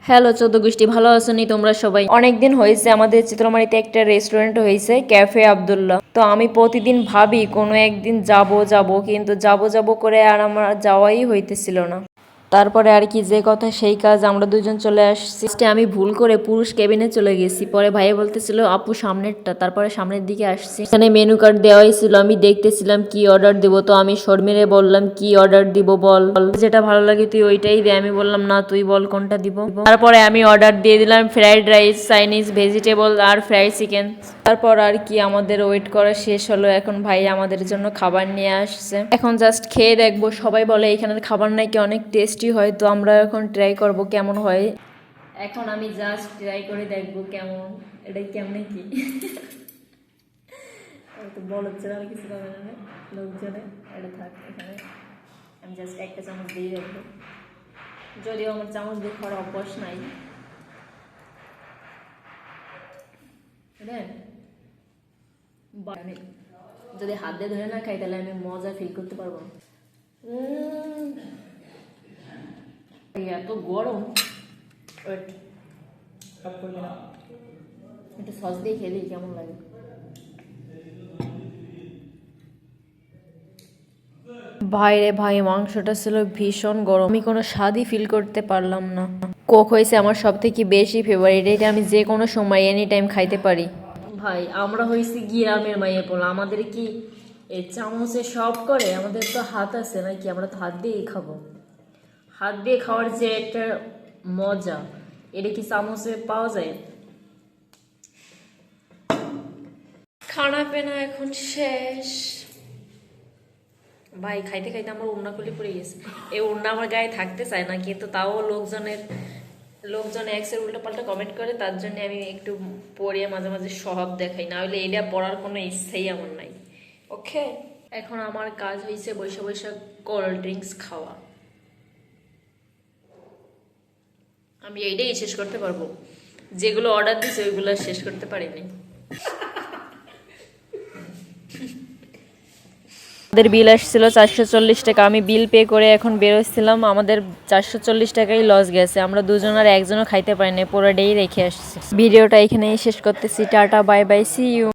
Hello চৌদ্দ গোষ্ঠী, ভালো আছো নি তোমরা সবাই? অনেকদিন হয়েছে আমাদের চিত্রমারিতে একটা রেস্টুরেন্ট হয়েছে, ক্যাফে আব্দুল্লাহ। তো আমি প্রতিদিন ভাবি কোনো একদিন যাব যাব, কিন্তু যাব করে আর আমার যাওয়াই হইতেছিল না। তারপরে আর কি, যে কথা সেই কাজ, আমরা দুজন চলে আসছি। আমি ভুল করে পুরুষ কেবিনে চলে গেছি। পরে ভাইয়া বলতেছিল আপু সামনেরটা, তারপরে সামনের দিকে আসছি। এখানে মেনু কার্ড দেওয়াই ছিল, আমি দেখতেছিলাম কি অর্ডার দিব। তো আমি শর্মিরে বললাম কি অর্ডার দিব বল, যেটা ভালো লাগে তুই ওইটাই দে। আমি বললাম না তুই বল কোনটা দিব। তারপরে আমি অর্ডার দিয়ে দিলাম ফ্রাইড রাইস, চাইনিজ, ভেজিটেবল আর ফ্রাইড চিকেন। তারপর আর কি আমাদের ওয়েট করা শেষ হলো। এখন ভাই আমাদের জন্য খাবার নিয়ে আসছে, এখন জাস্ট খেয়ে দেখবো। সবাই বলে এখানের খাবার নাকি অনেক টেস্টি হয়, তো আমরা এখন ট্রাই করব কেমন হয়। এখন আমি জাস্ট ট্রাই করে দেখবো কেমন, এটা কেমনে কি। তো বল হচ্ছে না, কিছু হবে না লোকজনে, এটা থাক এখানে। আমি জাস্ট একটা চামচ দিয়ে রাখবো, যদিও আমার চামচ দিয়ে খাওয়ার অভ্যাস নাই। যদি হাত দিয়ে ধরে না খাই তাহলে আমি মজা ফিল করতে পারবো না। এত গরম, একটু সস দিয়ে খেলি কেমন লাগে। ভাই রে ভাই, মাংসটা ছিল ভীষণ গরম, আমি কোনো স্বাদই ফিল করতে পারলাম না। কোক হয়েছে আমার সব থেকে বেশি ফেভারিট, এটা আমি যে কোনো সময় এনি টাইম খাইতে পারি। ভাই আমরা হয়েছি গ্রামের মাইয়া পোলা, আমাদের কি এই চামচে সব করে? আমাদের তো হাত আছে নাকি, আমরা তো হাত দিয়েই খাবো। হাত দিয়ে খাওয়ার যে একটা মজা, এটা কি চামচে পাওয়া যায়? খানা পেনা এখন শেষ ভাই, খাইতে খাইতে আমার ওড়না খুলে পড়ে গেছে। এই ওড়না আমার গায়ে থাকতে চায় না, কিন্তু তাও লোকজন এক্সের উল্টো পাল্টা কমেন্ট করে, তার জন্য আমি একটু পরিয়ে মাঝে মাঝে স্বভাব দেখাই, না হলে এটা পড়ার কোনো ইচ্ছাই আমার নাই। ওকে, এখন আমার কাজ হয়েছে বৈশা বৈশা কোল্ড ড্রিঙ্কস খাওয়া। আমি এইটাই শেষ করতে পারবো, যেগুলো অর্ডার দিয়েছে ওইগুলো শেষ করতে পারিনি। আমাদের বিল আসছিল 440 টাকা, আমি বিল পে করে এখন বেরোচ্ছিলাম। আমাদের 440 টাকাই লস গেছে, আমরা দুজন আর একজনও খাইতে পারিনি, পুরো ডেই রেখে আসছি। ভিডিওটা এখানেই শেষ করতেছি, tata bye bye, see you.